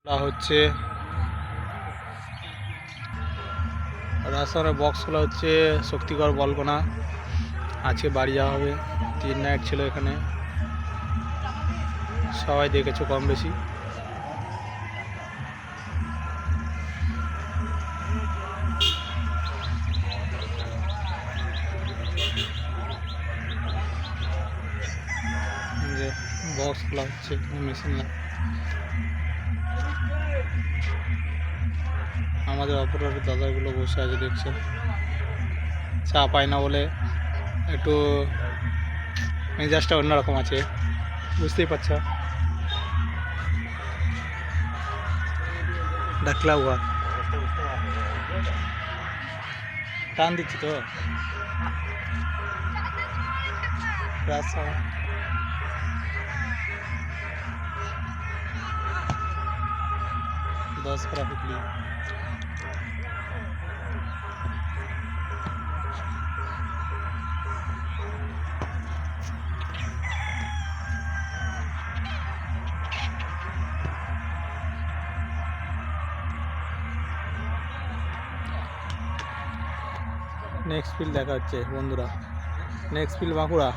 হচ্ছে রাজশাহীর বক্স খোলা হচ্ছে শক্তিগড় বলগোনা। আজকে বাড়ি যাওয়া হবে, 3 নাইট ছিল এখানে, সবাই দেখেছো কম বেশি। যে বক্স খোলা হচ্ছে মেশিন না, আমাদের অপারেটর দাদাগুলো বসে আছে দেখছে, চা পায় না বলে একটু মেজাজটা অন্যরকম আছে, বুঝতেই পারছ। ডাকলা হুয়া টান দিচ্ছি তো রাস্তা 10 ট্রাফিকলি। নেক্সট ফিল্ড দেখা হচ্ছে বন্ধুরা, নেক্সট ফিল্ড বাঁকুড়া।